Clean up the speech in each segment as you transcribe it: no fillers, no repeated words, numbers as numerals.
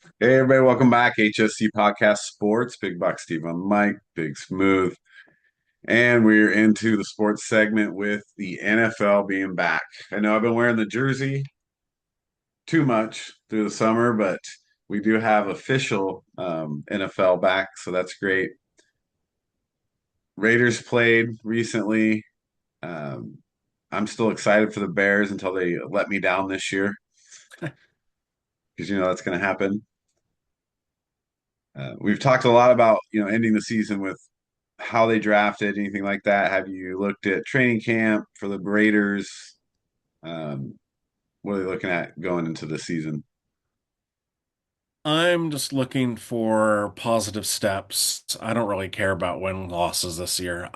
Hey everybody, welcome back. HSC Podcast Sports. Big Buck Steve on Mike, Big Smooth. And we're into the sports segment with the NFL being back. I know I've been wearing the jersey too much through the summer, but we do have official NFL back, so that's great. Raiders played recently. Um, I'm still excited for the Bears until they let me down this year, because you know that's going to happen. We've talked a lot about ending the season with how they drafted, anything like that. Have you looked at training camp for the Raiders? Um, what are they looking at going into the season? I'm just looking for positive steps. I don't really care about win losses this year.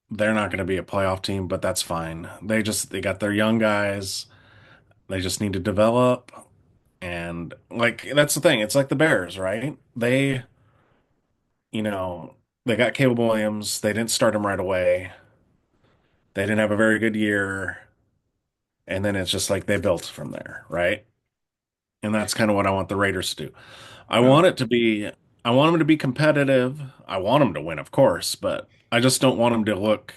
They're not going to be a playoff team, but that's fine. They got their young guys. They just need to develop, and like that's the thing. It's like the Bears, right? You know, they got Caleb Williams. They didn't start him right away. They didn't have a very good year, and then it's just like they built from there, right? And that's kind of what I want the Raiders to do. I No. want it to be, I want them to be competitive. I want them to win, of course, but I just don't want them to look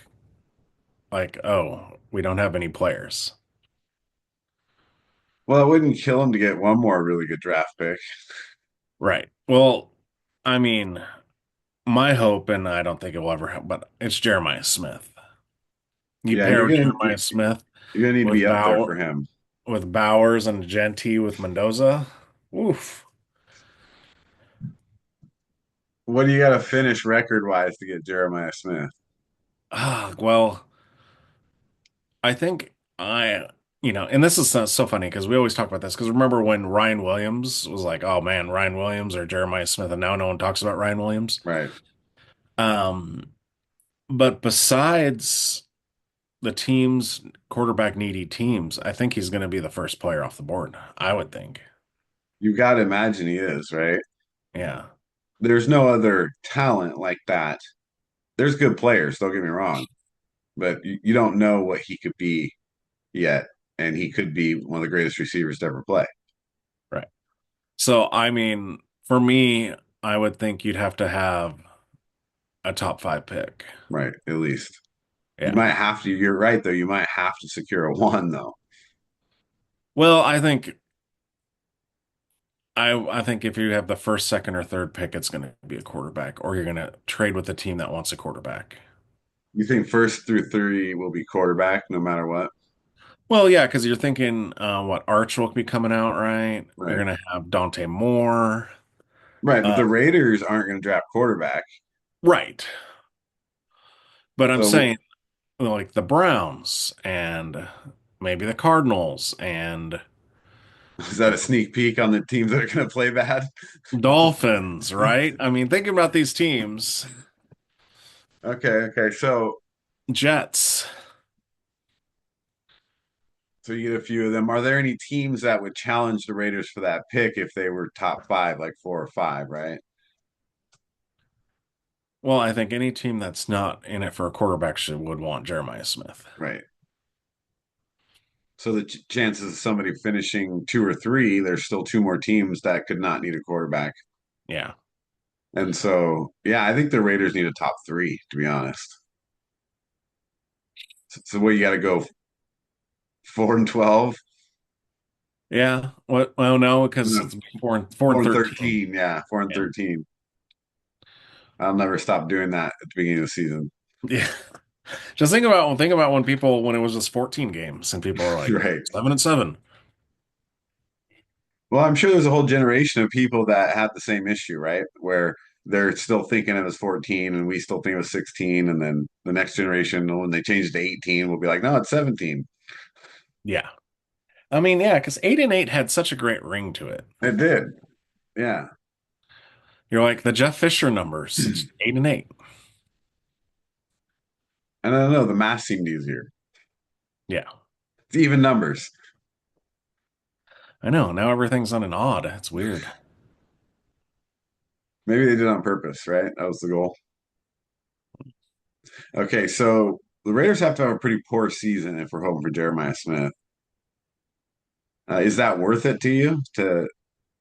like, oh, we don't have any players. Well, it wouldn't kill him to get one more really good draft pick. Right. Well, I mean, my hope, and I don't think it will ever happen, but it's Jeremiah Smith. You Yeah, pair Jeremiah Smith you're gonna need to with be up there for Bow him. with Bowers and Genty with Mendoza. Oof. What do you got to finish record wise to get Jeremiah Smith? Well, I think and this is so funny because we always talk about this because remember when Ryan Williams was like, oh man, Ryan Williams or Jeremiah Smith, and now no one talks about Ryan Williams. Right. Um, but besides the teams, quarterback needy teams, I think he's going to be the first player off the board. I would think. You've got to imagine he is, right? Yeah. There's no other talent like that. There's good players, don't get me wrong, but you don't know what he could be yet. And he could be one of the greatest receivers to ever play. Right. So, I mean, for me, I would think you'd have to have a top five pick. Right, at least. You Yeah. might have to, you're right though, you might have to secure a one though. Well, I think if you have the first, second, or third pick, it's going to be a quarterback, or you're going to trade with a team that wants a quarterback. You think first through three will be quarterback no matter what? Well, yeah, because you're thinking what Arch will be coming out, right? You're Right. going to have Dante Moore. Right, but Uh, the Raiders aren't going to draft quarterback. right. But I'm So saying like the Browns and maybe the Cardinals and is that a sneak peek on the teams that are going to play bad? Dolphins, right? I mean, thinking about these teams, Okay, okay. Jets. So you get a few of them. Are there any teams that would challenge the Raiders for that pick if they were top five, like four or five, right? Well, I think any team that's not in it for a quarterback would want Jeremiah Smith. Right. So the chances of somebody finishing two or three, there's still two more teams that could not need a quarterback. Yeah. And so, yeah, I think the Raiders need a top three, to be honest. So what you got to go 4-12, Yeah. What? Well, no, because no, it's four four and and 13. 13. Yeah, 4 and Yeah. 13. I'll never stop doing that at the beginning of the season. Yeah. Just think about when it was just 14 games and people are like Right. 7-7. Well, I'm sure there's a whole generation of people that have the same issue, right? Where they're still thinking it was 14 and we still think it was 16. And then the next generation, when they change to 18, will be like, no, it's 17. Yeah. I mean, yeah, because 8-8 had such a great ring to it. It did. Yeah. You're like the Jeff Fisher numbers. It's 8-8. And I don't know, the math seemed easier. Yeah. It's even numbers. I know. Now everything's on an odd. It's weird. Maybe they did it on purpose, right? That was the goal. Okay, so the Raiders have to have a pretty poor season if we're hoping for Jeremiah Smith. Is that worth it to you? To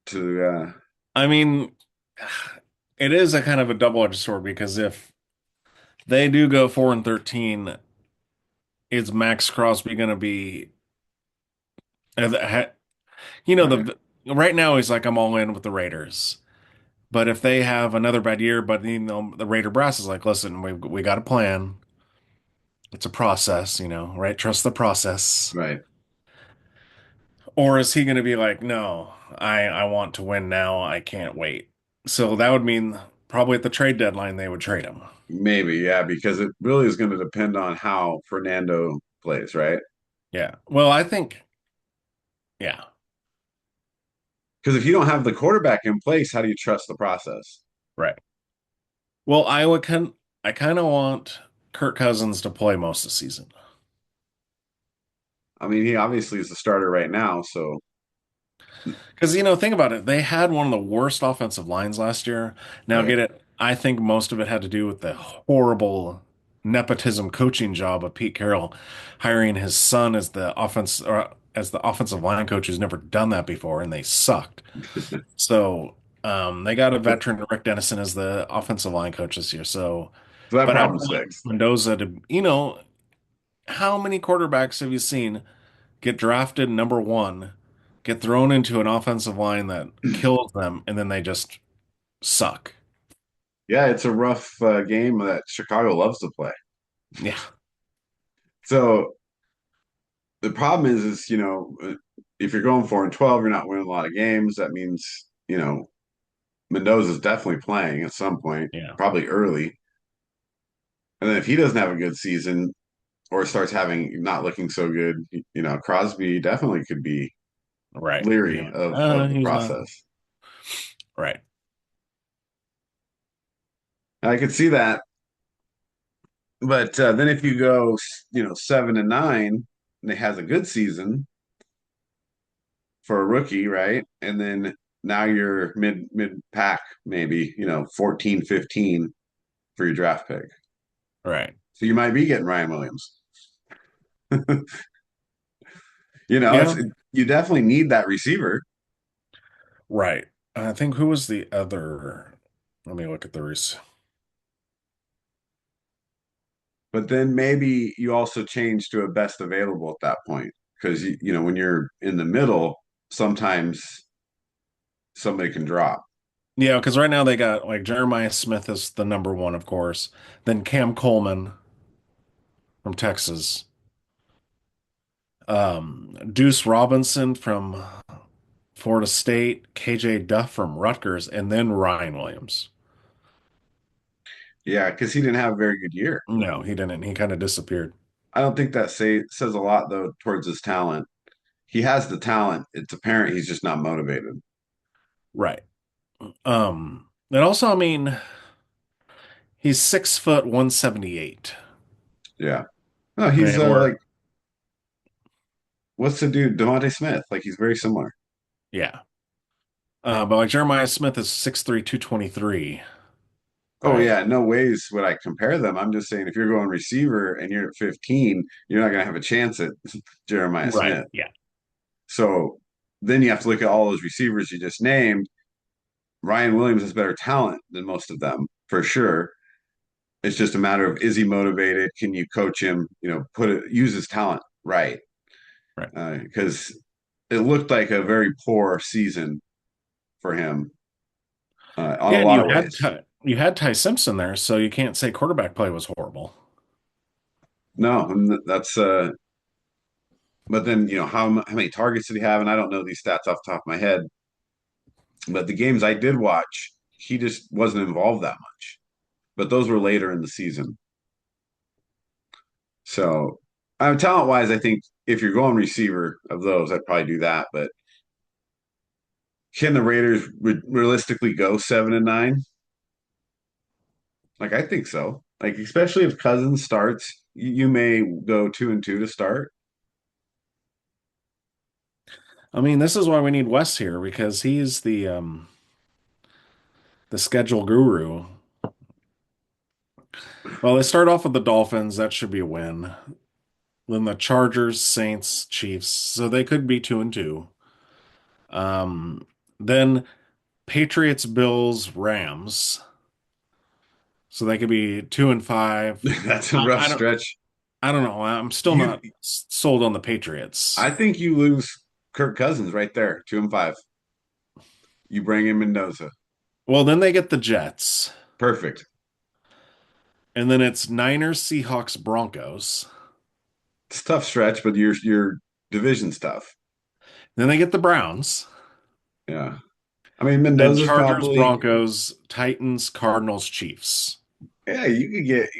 to I mean, it is a kind of a double-edged sword because if they do go 4-13, is Max Crosby going to be, you know, right, the right now he's like, I'm all in with the Raiders. But if they have another bad year, but the Raider brass is like, listen, we got a plan. It's a process, right? Trust the process. right. Or is he going to be like, no, I want to win now. I can't wait. So that would mean probably at the trade deadline they would trade him. Maybe, yeah, because it really is going to depend on how Fernando plays, right? Yeah. Well, I think, yeah, Because if you don't have the quarterback in place, how do you trust the process? right. Well, I kind of want Kirk Cousins to play most of the season. I mean, he obviously is the starter right now, so Because, think about it. They had one of the worst offensive lines last year. Now, right. get it. I think most of it had to do with the horrible nepotism coaching job of Pete Carroll hiring his son as the offensive line coach who's never done that before, and they sucked. So, they got a veteran, Rick Dennison, as the offensive line coach this year. So, So that but I would problem's want fixed. Mendoza to, how many quarterbacks have you seen get drafted number one, get thrown into an offensive line that kills them, and then they just suck? Yeah, it's a rough game that Chicago loves to play. Yeah, So the problem is if you're going 4-12, you're not winning a lot of games. That means Mendoza's definitely playing at some point, yeah, probably early. And then if he doesn't have a good season or starts having not looking so good, Crosby definitely could be right. Be leery like, of the he's not process. right. I could see that. But then if you go, 7-9, and he has a good season for a rookie, right? And then now you're mid pack, maybe, 14, 15 for your draft pick. Right. So you might be getting Ryan Williams. It's Yeah, you definitely need that receiver. right. I think who was the other? Let me look at the rec. But then maybe you also change to a best available at that point. Because when you're in the middle, sometimes somebody can drop. Yeah, because right now they got like Jeremiah Smith is the number one, of course. Then Cam Coleman from Texas. Deuce Robinson from Florida State, KJ Duff from Rutgers, and then Ryan Williams. Yeah, because he didn't have a very good year. No, he didn't. He kind of disappeared. I don't think that says a lot though towards his talent. He has the talent. It's apparent he's just not motivated. Right. And also, I mean, he's 6 foot 178. Yeah. No, he's And we're like what's the dude? Devontae Smith. Like he's very similar. yeah. But like Jeremiah Smith is 6'3", 223. Oh Right. yeah, no ways would I compare them. I'm just saying if you're going receiver and you're at 15, you're not gonna have a chance at Jeremiah Right. Smith. Yeah. So then you have to look at all those receivers you just named. Ryan Williams has better talent than most of them, for sure. It's just a matter of is he motivated? Can you coach him? Use his talent right. Right. Because it looked like a very poor season for him on a Yeah, and lot of ways. You had Ty Simpson there, so you can't say quarterback play was horrible. No, and that's but then how many targets did he have? And I don't know these stats off the top of my head, but the games I did watch, he just wasn't involved that much. But those were later in the season. So, talent wise, I think if you're going receiver of those, I'd probably do that. But can the Raiders realistically go 7-9? Like I think so. Like especially if Cousins starts, you may go 2-2 to start. I mean, this is why we need Wes here because he's the schedule guru. Well, they start off with the Dolphins. That should be a win. Then the Chargers, Saints, Chiefs. So they could be 2-2. Then Patriots, Bills, Rams. So they could be 2-5. That's a I, rough I don't stretch. I don't know. I'm still You, not sold on the Patriots. I think you lose Kirk Cousins right there, 2-5. You bring in Mendoza. Well, then they get the Jets. Perfect. And then it's Niners, Seahawks, Broncos. It's a tough stretch, but your division's tough. Then they get the Browns. Yeah. I mean, Then Mendoza's Chargers, probably, Broncos, Titans, Cardinals, Chiefs. yeah, you could get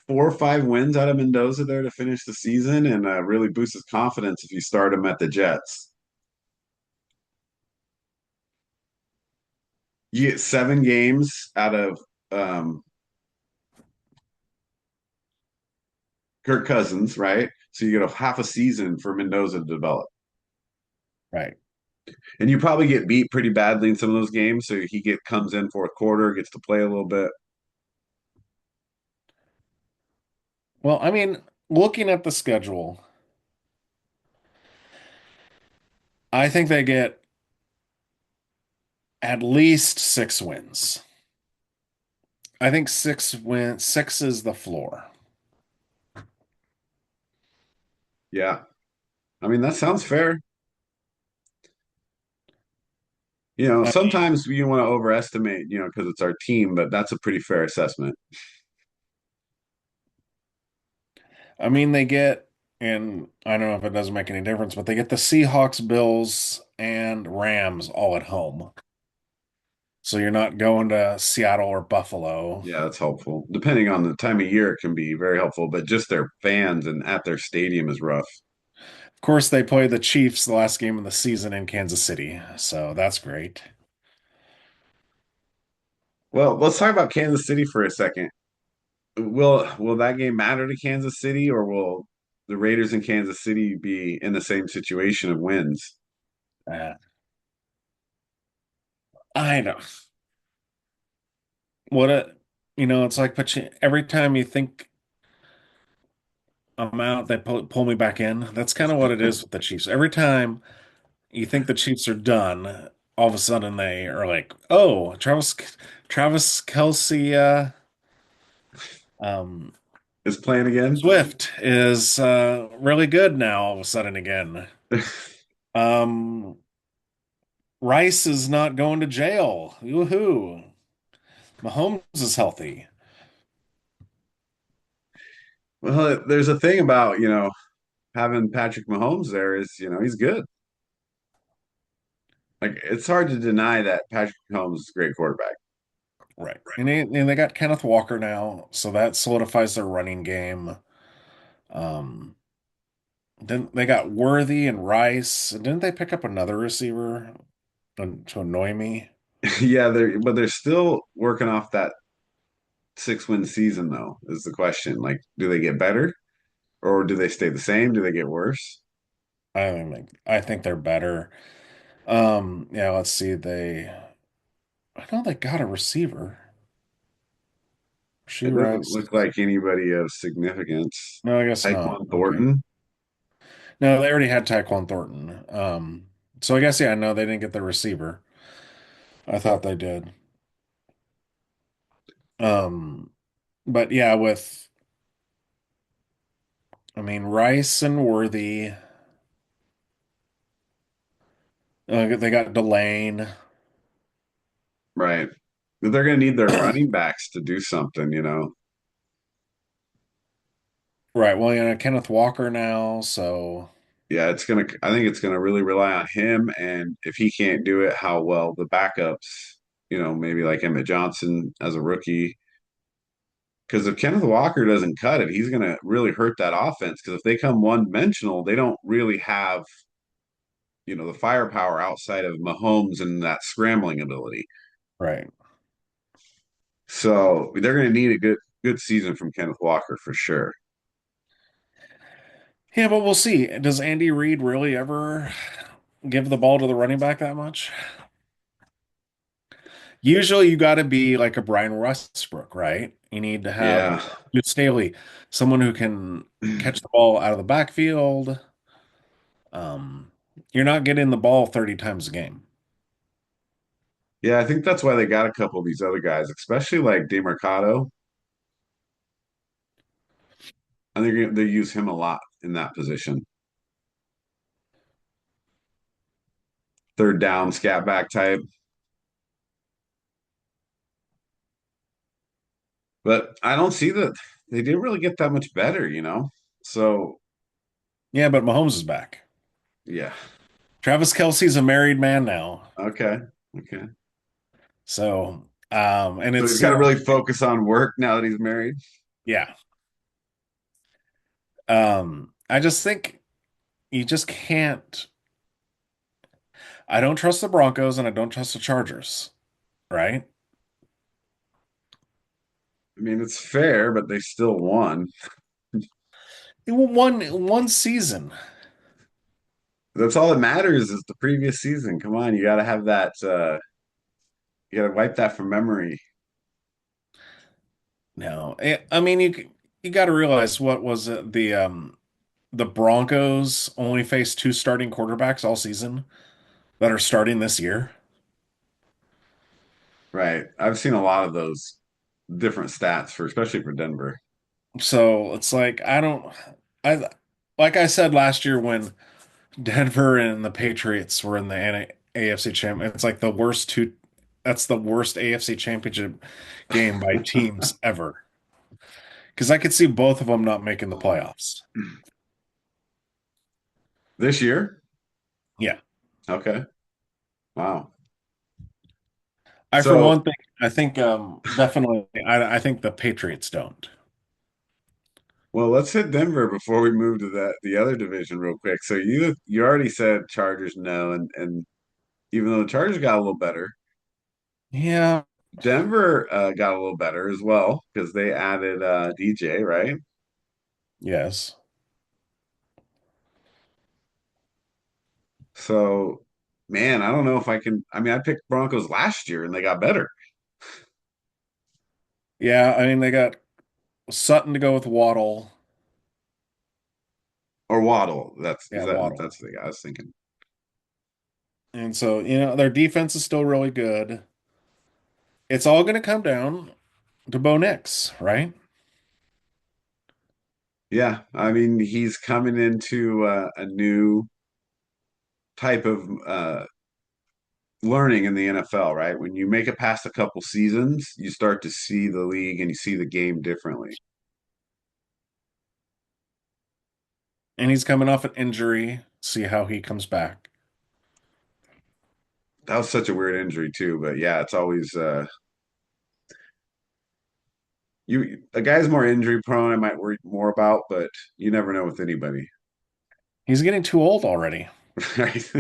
4 or 5 wins out of Mendoza there to finish the season and really boost his confidence if you start him at the Jets. You get 7 games out of um, Kirk Cousins, right? So you get a half a season for Mendoza to develop. Right. And you probably get beat pretty badly in some of those games. So he comes in fourth quarter, gets to play a little bit. Well, I mean, looking at the schedule, I think they get at least 6 wins. I think 6 wins, six is the floor. Yeah. I mean, that sounds fair. I mean, Sometimes you want to overestimate, because it's our team, but that's a pretty fair assessment. I mean, they get, and I don't know if it doesn't make any difference, but they get the Seahawks, Bills, and Rams all at home. So you're not going to Seattle or Buffalo. Yeah, that's helpful. Depending on the time of year, it can be very helpful, but just their fans and at their stadium is rough. Of course, they play the Chiefs the last game of the season in Kansas City, so that's great. Well, let's talk about Kansas City for a second. Will that game matter to Kansas City, or will the Raiders in Kansas City be in the same situation of wins? Uh, I know what it's like, but every time you think I'm out, they pull me back in. That's kind of what it is with the Chiefs. Every time you think the Chiefs are done, all of a sudden they are like, "Oh, Travis Kelsey, um, Is playing again? Swift is really good now." All of a sudden again, um, Rice is not going to jail. Woohoo! Mahomes is healthy. Well, there's a thing about, having Patrick Mahomes there is, he's good. Like it's hard to deny that Patrick Mahomes is a great quarterback. Right. And they got Kenneth Walker now, so that solidifies their running game. Um, then they got Worthy and Rice. Didn't they pick up another receiver to annoy me? Yeah, they're still working off that 6-win season though, is the question. Like, do they get better or do they stay the same? Do they get worse? I think they're better. Yeah, let's see. I know they got a receiver. She It doesn't Rice. look like anybody of significance. No, I guess not. Tyquan Okay. Thornton. No, they already had Tyquan Thornton. So I guess yeah, no, they didn't get the receiver. I thought they did. Um, but yeah, I mean, Rice and Worthy. They got Delane. Right. But they're going to need their running backs to do something. Right. Well, Kenneth Walker now, so Yeah, I think it's gonna really rely on him. And if he can't do it, how well the backups, maybe like Emmett Johnson as a rookie. Because if Kenneth Walker doesn't cut it, he's gonna really hurt that offense. Because if they come one-dimensional, they don't really have, the firepower outside of Mahomes and that scrambling ability. right. So they're gonna need a good season from Kenneth Walker for sure. Yeah, but we'll see. Does Andy Reid really ever give the ball to the running back that much? Usually you got to be like a Brian Westbrook, right? You need to have Yeah. Staley, someone who can catch the ball out of the backfield. Um, you're not getting the ball 30 times a game. Yeah, I think that's why they got a couple of these other guys, especially like DeMarcado. I think they use him a lot in that position. Third down, scat back type. But I don't see that they didn't really get that much better. So Yeah, but Mahomes is back. yeah. Travis Kelce's a married man now. Okay. Okay. So, and So it's, he's got to really focus on work now that he's married. yeah. I just think you just can't. I don't trust the Broncos and I don't trust the Chargers, right? I mean, it's fair, but they still won. It won one season. That's all that matters is the previous season. Come on, you got to have that. You got to wipe that from memory. No, I mean you got to realize what was it, the Broncos only faced two starting quarterbacks all season that are starting this year. Right. I've seen a lot of those different stats for, especially for Denver. So it's like I like I said last year when Denver and the Patriots were in the AFC champ. It's like the worst two. That's the worst AFC championship game by teams ever. Because I could see both of them not making the playoffs. This year? Yeah. Okay. Wow. I, for So, one thing, I think definitely, I think the Patriots don't. well, let's hit Denver before we move to the other division real quick. So you already said Chargers no, and even though the Chargers got a little better, Yeah. Denver got a little better as well because they added DJ, right? Yes. So, man, I don't know if I can. I mean, I picked Broncos last year and they got better. Yeah. I mean, they got Sutton to go with Waddle. Or Waddle. That's Yeah, is that Waddle. that's the guy I was thinking. And so, their defense is still really good. It's all going to come down to Bo Nix, right? Yeah, I mean, he's coming into a new type of learning in the NFL, right? When you make it past a couple seasons, you start to see the league and you see the game differently. And he's coming off an injury. See how he comes back. That was such a weird injury too, but yeah, it's always you a guy's more injury prone, I might worry more about, but you never know with anybody. He's getting too old already. Right?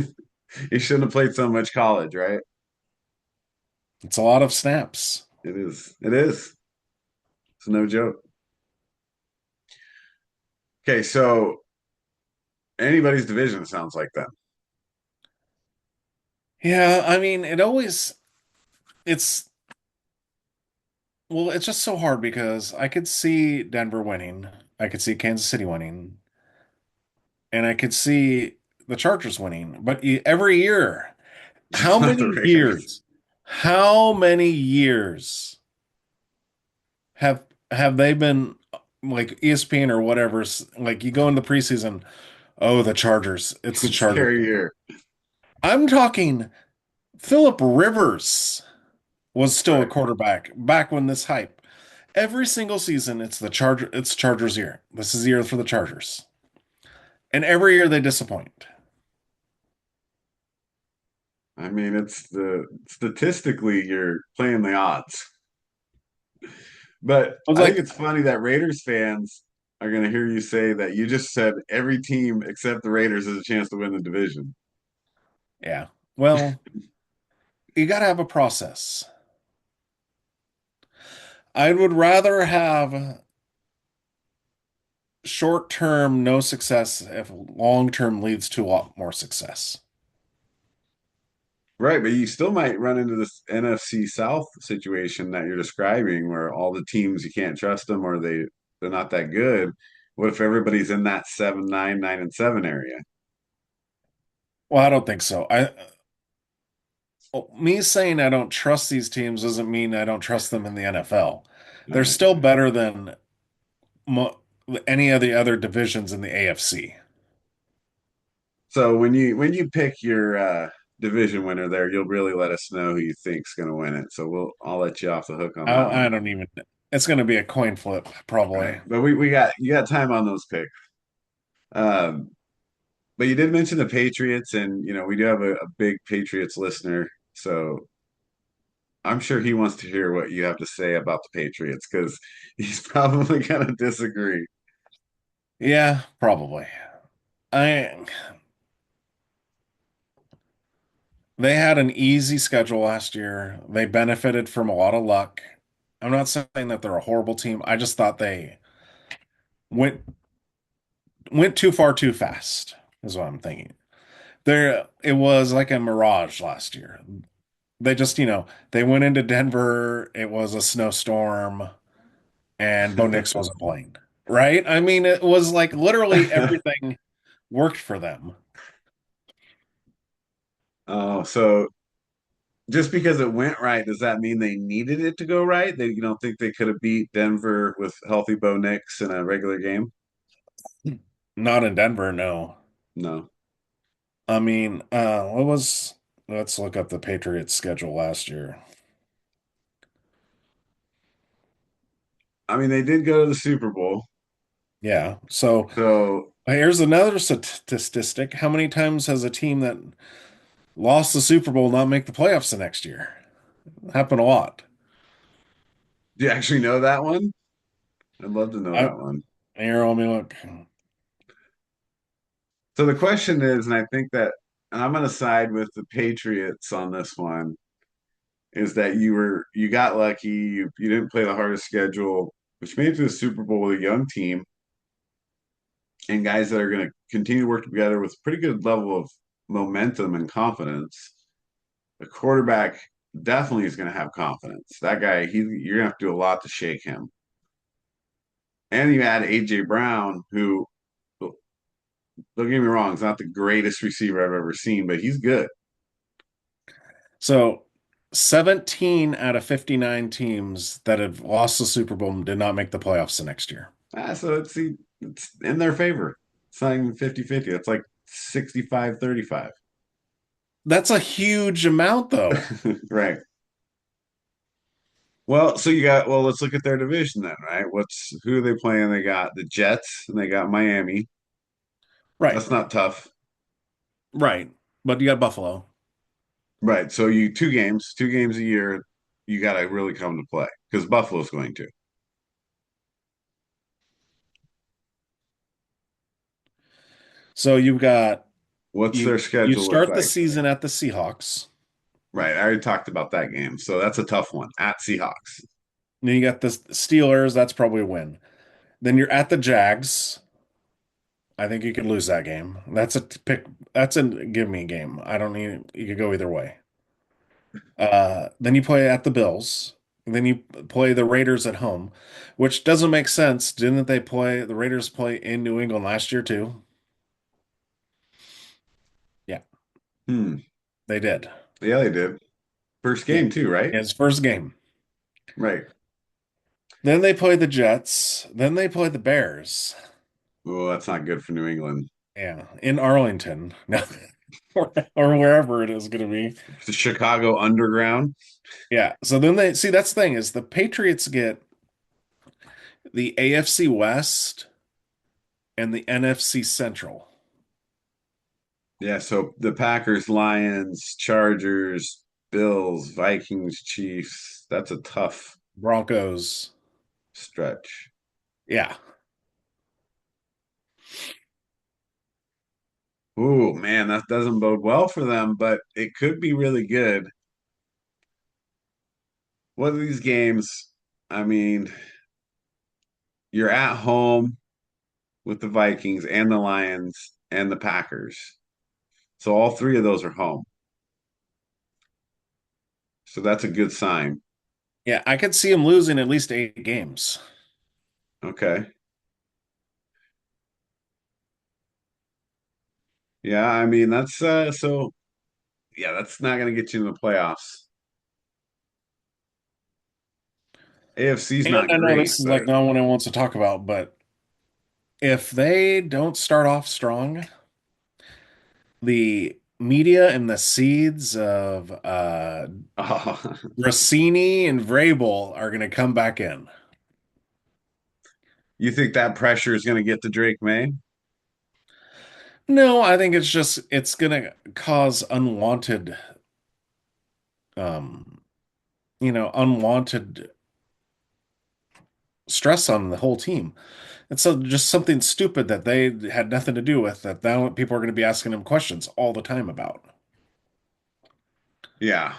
He shouldn't have played so much college, right? It's a lot of snaps. It is. It is. It's no joke. Okay, so anybody's division sounds like that. Yeah, I mean, it's well, it's just so hard because I could see Denver winning, I could see Kansas City winning, and I could see the Chargers winning. But every year, how Just not the many Raiders. years? How many years have they been like ESPN or whatever? Like you go in the preseason, oh, the Chargers, it's the Chargers. Scary year. I'm talking Philip Rivers was still a Right. quarterback back when this hype. Every single season, it's Chargers year. This is the year for the Chargers. And every year they disappoint. I mean, it's the statistically you're playing the odds. But I was I think like, it's funny that Raiders fans are going to hear you say that you just said every team except the Raiders has a chance to win the division. yeah, well, you got to have a process. I would rather have short term no success if long term leads to a lot more success. Right, but you still might run into this NFC South situation that you're describing where all the teams you can't trust them or they're not that good. What if everybody's in that 7, 9, 9 and 7 area? Well, I don't think so. Well, me saying I don't trust these teams doesn't mean I don't trust them in the NFL. All They're right. still better than mo any of the other divisions in the AFC. So when you pick your division winner there, you'll really let us know who you think's going to win it. So I'll let you off the hook on that I one. don't even. It's going to be a coin flip, Right. probably. But we got you got time on those picks. Um, but you did mention the Patriots, and we do have a big Patriots listener. So I'm sure he wants to hear what you have to say about the Patriots because he's probably going to disagree. Yeah, probably. I They had an easy schedule last year. They benefited from a lot of luck. I'm not saying that they're a horrible team. I just thought they went went too far too fast, is what I'm thinking. It was like a mirage last year. They just, they went into Denver, it was a snowstorm, and Bo Nix wasn't playing. Right? I mean, it was like literally everything worked for them. Oh, so just because it went right, does that mean they needed it to go right? You don't think they could have beat Denver with healthy Bo Nix in a regular game? Not in Denver, no. No. I mean, let's look up the Patriots schedule last year. I mean, they did go to the Super Bowl. Yeah. So So, here's another statistic. How many times has a team that lost the Super Bowl not make the playoffs the next year? Happened a lot. do you actually know that one? I'd love to know I that one. Here, let me look. So the question is, and I think that, and I'm going to side with the Patriots on this one, is that you got lucky. You didn't play the hardest schedule, which made it to the Super Bowl with a young team and guys that are going to continue to work together with pretty good level of momentum and confidence. The quarterback definitely is going to have confidence. That guy, you're going to have to do a lot to shake him. And you add AJ Brown, who don't get me wrong, is not the greatest receiver I've ever seen, but he's good. So 17 out of 59 teams that have lost the Super Bowl did not make the playoffs the next year. So it's in their favor. It's not even 50-50. It's like 65-35. That's a huge amount, though. Right. Well, let's look at their division then, right? Who are they playing? They got the Jets and they got Miami. Right, That's not tough. right. But you got Buffalo. Right. So you two games a year, you got to really come to play because Buffalo's going to. So you've got What's their you schedule look start the like? season at the Seahawks. Right. I already talked about that game. So that's a tough one at Seahawks. Then you got the Steelers. That's probably a win. Then you're at the Jags. I think you could lose that game. That's a pick. That's a give me game. I don't need. You could go either way. Then you play at the Bills. Then you play the Raiders at home, which doesn't make sense. Didn't the Raiders play in New England last year too? Yeah, Hmm. they did. Yeah, they did. First Yeah, game too, right? his first game. Right. Then they play the Jets. Then they play the Bears. Oh, that's not good for New England. Yeah, in Arlington. No, or wherever it is going to be. The Chicago Underground. Yeah. So then they see that's the thing is the Patriots get the AFC West and the NFC Central. Yeah, so the Packers, Lions, Chargers, Bills, Vikings, Chiefs. That's a tough Broncos. stretch. Yeah. Ooh, man, that doesn't bode well for them, but it could be really good. What are these games? I mean, you're at home with the Vikings and the Lions and the Packers. So all three of those are home. So that's a good sign. Yeah, I could see them losing at least 8 games. Okay. Yeah, I mean that's so yeah, that's not going to get you in the playoffs. AFC's And not I know great, this is like but not what I wants to talk about, but if they don't start off strong, the media and the seeds of oh, Rossini and Vrabel are going to come back in. you think that pressure is going to get to Drake May? No, I think it's going to cause um, unwanted stress on the whole team. It's just something stupid that they had nothing to do with that now people are going to be asking them questions all the time about. Yeah.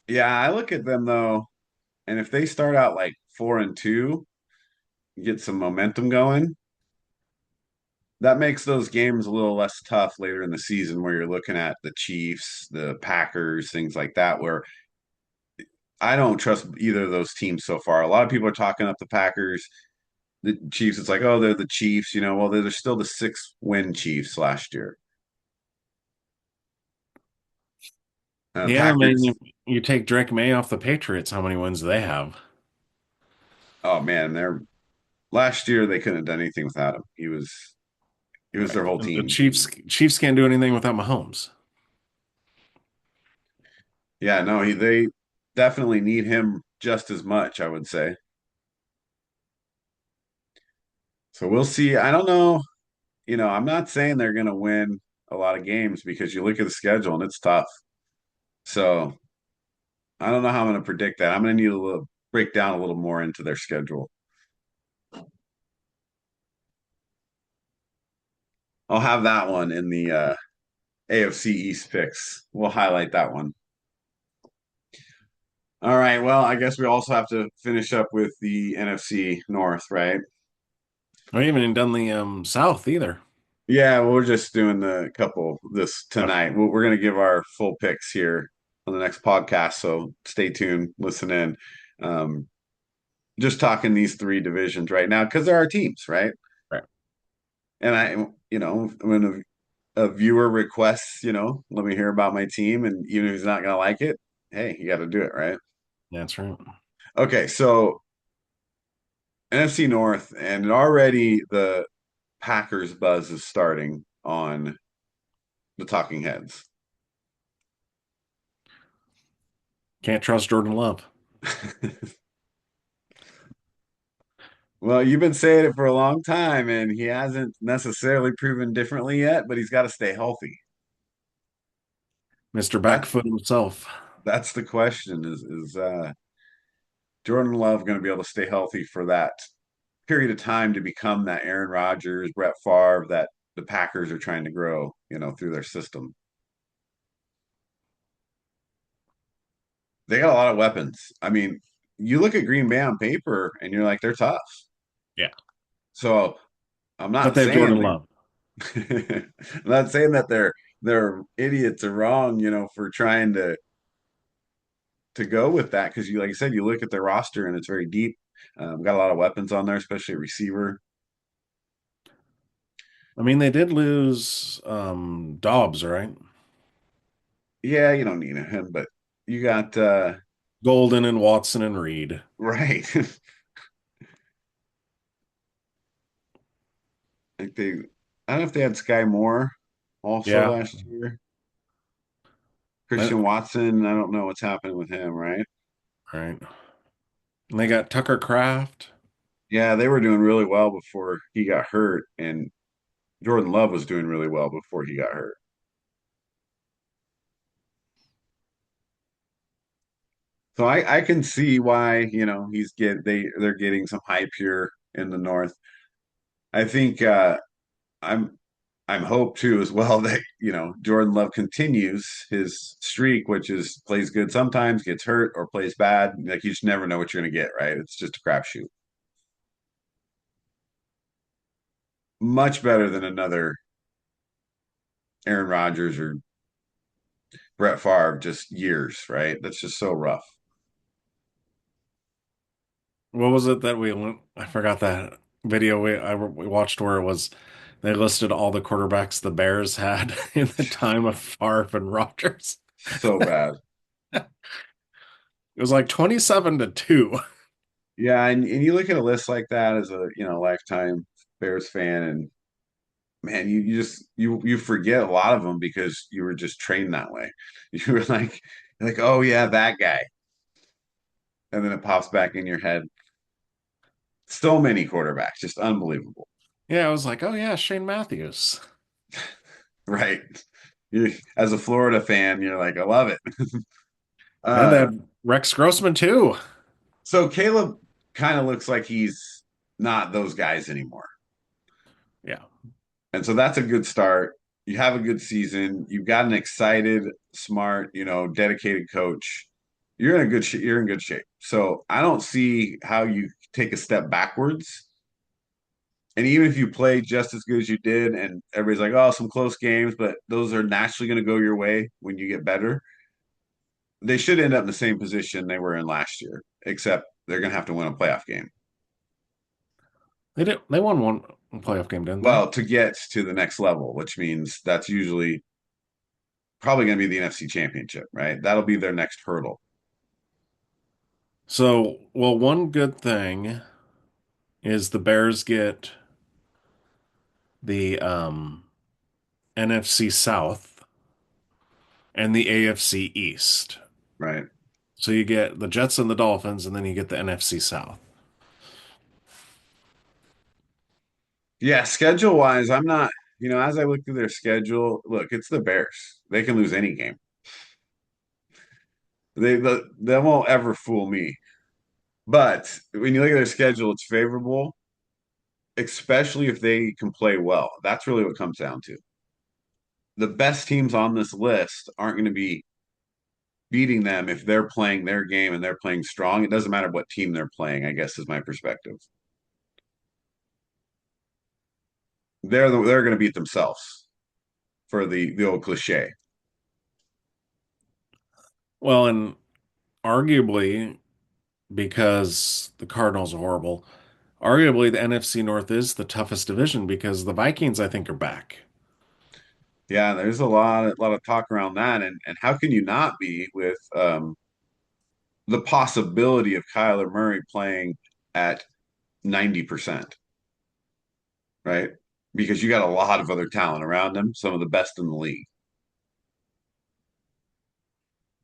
Yeah, I look at them though, and if they start out like 4-2, get some momentum going, that makes those games a little less tough later in the season where you're looking at the Chiefs, the Packers, things like that, where I don't trust either of those teams so far. A lot of people are talking up the Packers, the Chiefs. It's like, oh, they're the Chiefs, well, they're still the 6-win Chiefs last year. Yeah, I mean, Packers, you take Drake May off the Patriots, how many wins do they have? oh man, they're last year they couldn't have done anything without him. He was Right. their whole And the team. Chiefs can't do anything without Mahomes. Yeah, no, they definitely need him just as much, I would say. So we'll see. I don't know. I'm not saying they're going to win a lot of games because you look at the schedule and it's tough. So I don't know how I'm going to predict that. I'm going to need a little break down a little more into their schedule. I'll have that one in the AFC East picks. We'll highlight that one. All right. Well, I guess we also have to finish up with the NFC North, right? I haven't even done the South either. Yeah, we're just doing the couple this Okay. tonight. We're going to give our full picks here on the next podcast. So stay tuned, listen in. Um, just talking these three divisions right now because there are teams, right? Right. And when a viewer requests, let me hear about my team, and even if he's not going to like it, hey, you got to do it, right? Yeah, that's right. Okay, so NFC North, and already the Packers buzz is starting on the talking heads. Can't trust Jordan Love. Well, you've been saying it for a long time, and he hasn't necessarily proven differently yet, but he's got to stay healthy. Mr. That Backfoot himself. that's the question is Jordan Love going to be able to stay healthy for that period of time to become that Aaron Rodgers, Brett Favre that the Packers are trying to grow, through their system. They got a lot of weapons. I mean, you look at Green Bay on paper and you're like, they're tough. Yeah. So I'm But not they have saying Jordan Love. I'm not saying that they're idiots or wrong, for trying to go with that because you like I said, you look at their roster and it's very deep. Got a lot of weapons on there, especially a receiver. I mean, they did lose Dobbs, right? Yeah, you don't need him, but you got Golden and Watson and Reed. right. Like I don't know if they had Sky Moore also Yeah. last year. That, Christian Watson, I don't know what's happening with him, right? right. And they got Tucker Kraft. Yeah, they were doing really well before he got hurt, and Jordan Love was doing really well before he got hurt. So I can see why, they're getting some hype here in the North. I think I'm I'm hope too as well that, Jordan Love continues his streak, which is plays good sometimes, gets hurt or plays bad. Like you just never know what you're gonna get, right? It's just a crapshoot. Much better than another Aaron Rodgers or Brett Favre, just years, right? That's just so rough. What was it that I forgot that video we watched where it was They listed all the quarterbacks the Bears had in the time of Favre and Rodgers. So bad. It was like 27-2. Yeah, and you look at a list like that as a, lifetime Bears fan, and man, you forget a lot of them because you were just trained that way. You were like, oh yeah, that guy. And then it pops back in your head. So many quarterbacks, just unbelievable. Yeah, I was like, oh yeah, Shane Matthews. Right. As a Florida fan, you're like, I love it. And they Uh, had Rex Grossman too. so Caleb kind of looks like he's not those guys anymore. Yeah. And so that's a good start. You have a good season. You've got an excited, smart, dedicated coach. You're in good shape. So I don't see how you take a step backwards. And even if you play just as good as you did, and everybody's like, oh, some close games, but those are naturally going to go your way when you get better, they should end up in the same position they were in last year, except they're going to have to win a playoff game. They won one playoff game, didn't they? Well, to get to the next level, which means that's usually probably going to be the NFC Championship, right? That'll be their next hurdle. So, well, one good thing is the Bears get the NFC South and the AFC East. Right. So you get the Jets and the Dolphins, and then you get the NFC South. Yeah, schedule wise, I'm not, as I look through their schedule, look, it's the Bears. They can lose any game. They won't ever fool me. But when you look at their schedule, it's favorable, especially if they can play well. That's really what it comes down to. The best teams on this list aren't going to be beating them if they're playing their game and they're playing strong. It doesn't matter what team they're playing, I guess is my perspective. They're going to beat themselves for the old cliche. Well, and arguably, because the Cardinals are horrible, arguably the NFC North is the toughest division because the Vikings, I think, are back. Yeah, there's a lot of talk around that, and how can you not be with the possibility of Kyler Murray playing at 90%, right? Because you got a lot of other talent around him, some of the best in the league.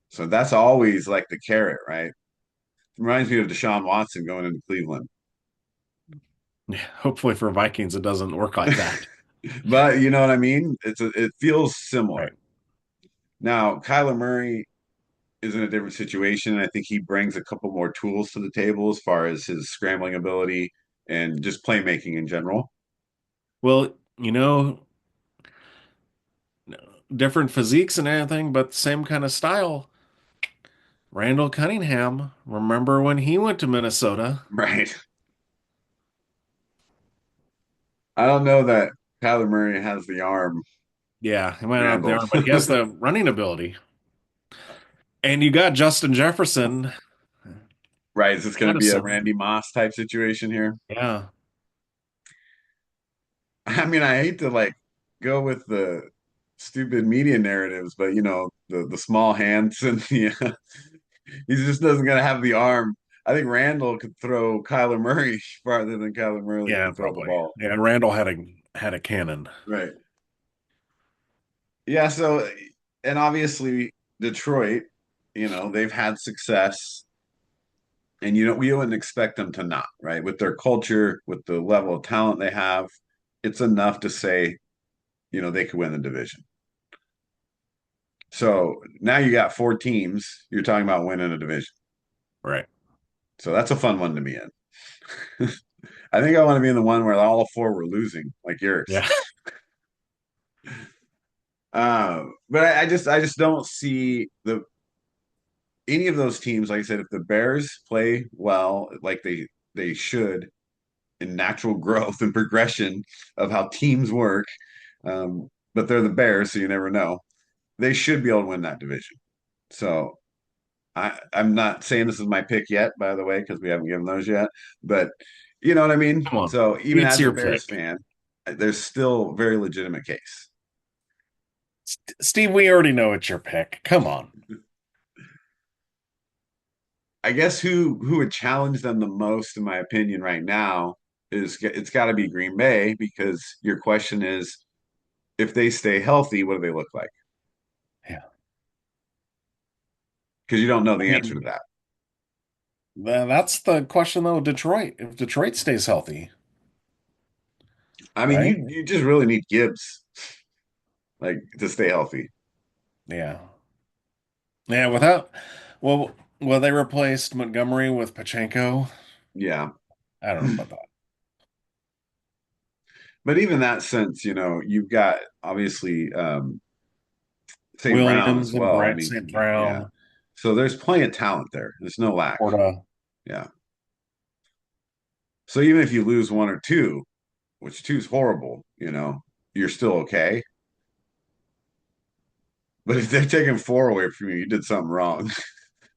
So that's always like the carrot, right? Reminds me of Deshaun Watson going into Cleveland. Yeah, hopefully for Vikings, it doesn't work like that. But you know what I mean? It feels similar. Right. Now, Kyler Murray is in a different situation. I think he brings a couple more tools to the table as far as his scrambling ability and just playmaking in general. Well, different physiques and everything, but same kind of style. Randall Cunningham, remember when he went to Minnesota? Right. I don't know that Kyler Murray has the arm, Yeah, he might not have the Randall. arm, but he has the running ability. And you got Justin Jefferson, Right. Is this going to be a Madison. Randy Moss type situation here? Yeah. I mean, I hate to go with the stupid media narratives, but the small hands and he just doesn't gonna have the arm. I think Randall could throw Kyler Murray farther than Kyler Murray Yeah, can throw the probably. ball. Yeah, and Randall had a cannon. Right. Yeah, so and obviously Detroit, they've had success and we wouldn't expect them to not, right? With their culture, with the level of talent they have, it's enough to say, they could win the division. So now you got four teams. You're talking about winning a division. Right. So that's a fun one to be in. I think I want to be in the one where all four were losing, like yours. Yeah. But I just don't see the any of those teams. Like I said, if the Bears play well, like they should, in natural growth and progression of how teams work, but they're the Bears, so you never know. They should be able to win that division. So I'm not saying this is my pick yet, by the way, because we haven't given those yet. But you know what I mean? Come on. So even It's as a your Bears pick. fan, there's still a very legitimate case. Steve, we already know it's your pick. Come on. I guess who would challenge them the most, in my opinion, right now is it's got to be Green Bay because your question is if they stay healthy, what do they look like? Yeah. Because you don't know I the answer to mean, that. that's the question though, Detroit. If Detroit stays healthy, I mean, right? you just really need Gibbs like to stay healthy. Yeah. Yeah, well, they replaced Montgomery with Pachenko. Yeah, I don't know about that. but even that sense, you've got obviously St. Brown as Williams and well. I Brett mean, St. yeah. Brown, So there's plenty of talent there. There's no lack. Porta. Yeah. So even if you lose one or two, which two's horrible, you're still okay. But if they're taking four away from you, you did something wrong.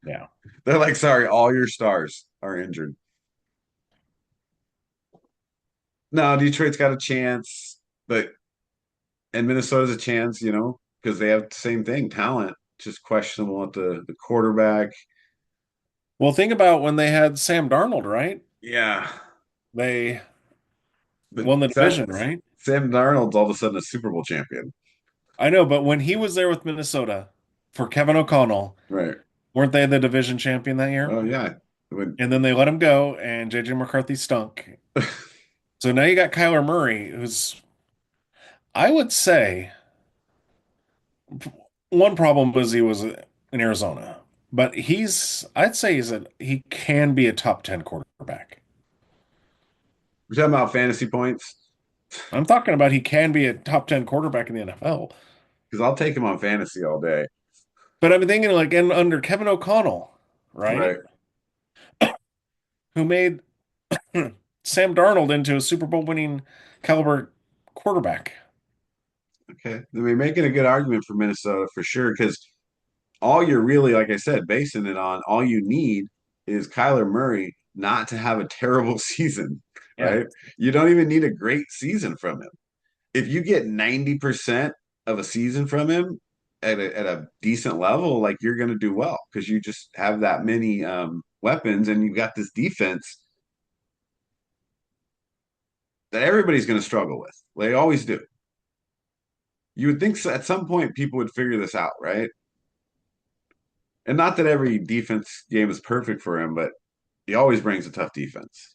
Yeah. They're like, sorry, all your stars are injured. No, Detroit's got a chance, but and Minnesota's a chance, because they have the same thing, talent, just questionable at the quarterback. Well, think about when they had Sam Darnold, right? Yeah, They but won the that division, right? Sam Darnold's all of a sudden a Super Bowl champion, I know, but when he was there with Minnesota for Kevin O'Connell, right? weren't they the division champion that year? Oh yeah, when And then they let him go, and JJ McCarthy stunk. So now you got Kyler Murray, who's, I would say, one problem was he was in Arizona, but I'd say he can be a top 10 quarterback. we're talking about fantasy points I'm talking about he can be a top 10 quarterback in the NFL. because I'll take him on fantasy all day, But I'm thinking like under Kevin O'Connell, right? right? Who made Sam Darnold into a Super Bowl winning caliber quarterback. Okay, I mean, making a good argument for Minnesota for sure because all you're really, like I said, basing it on, all you need is Kyler Murray not to have a terrible season, Yeah. right? You don't even need a great season from him. If you get 90% of a season from him at a decent level, like you're going to do well because you just have that many weapons and you've got this defense that everybody's going to struggle with. They always do. You would think so, at some point people would figure this out, right? And not that every defense game is perfect for him, but he always brings a tough defense.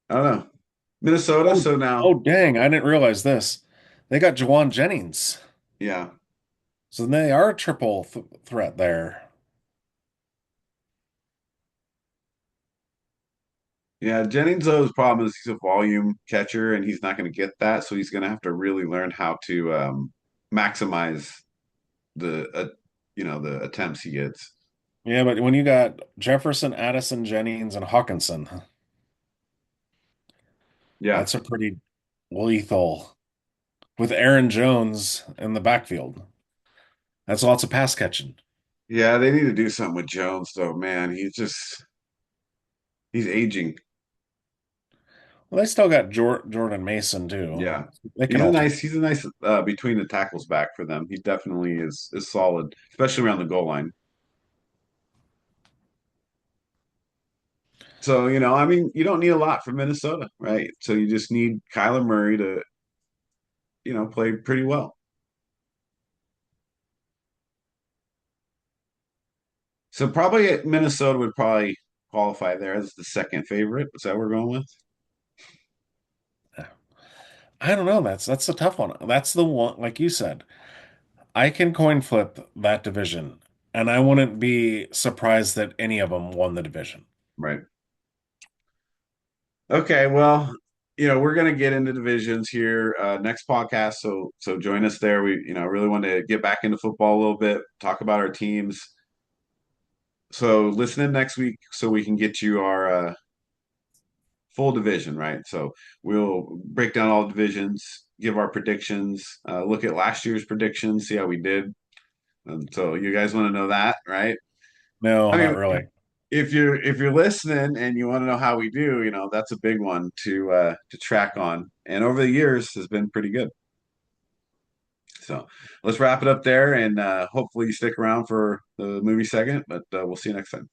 I don't know. Minnesota, Oh, so now, oh, dang. I didn't realize this. They got Jawan Jennings. yeah. So they are a triple threat there. Yeah, Jennings' problem is he's a volume catcher and he's not going to get that. So he's going to have to really learn how to maximize the attempts he gets. Yeah, but when you got Jefferson, Addison, Jennings, and Hawkinson, Yeah. that's a pretty lethal with Aaron Jones in the backfield. That's lots of pass catching. Yeah, they need to do something with Jones though, man. He's aging. Well, they still got Jordan Mason too. Yeah. They can He's a alternate. nice he's a nice between the tackles back for them. He definitely is solid, especially around the goal line. So, I mean, you don't need a lot from Minnesota, right? So you just need Kyler Murray to, play pretty well. So probably Minnesota would probably qualify there as the second favorite. Is that what we're going with? I don't know. That's a tough one. That's the one, like you said. I can coin flip that division, and I wouldn't be surprised that any of them won the division. Right. Okay, well, we're gonna get into divisions here next podcast. So join us there. We, really want to get back into football a little bit, talk about our teams. So listen in next week so we can get you our full division, right? So we'll break down all the divisions, give our predictions, look at last year's predictions, see how we did. And so you guys want to know that, right? No, I not mean, really. if you're listening and you want to know how we do, that's a big one to track on. And over the years has been pretty good. So let's wrap it up there, and hopefully you stick around for the movie segment. But we'll see you next time.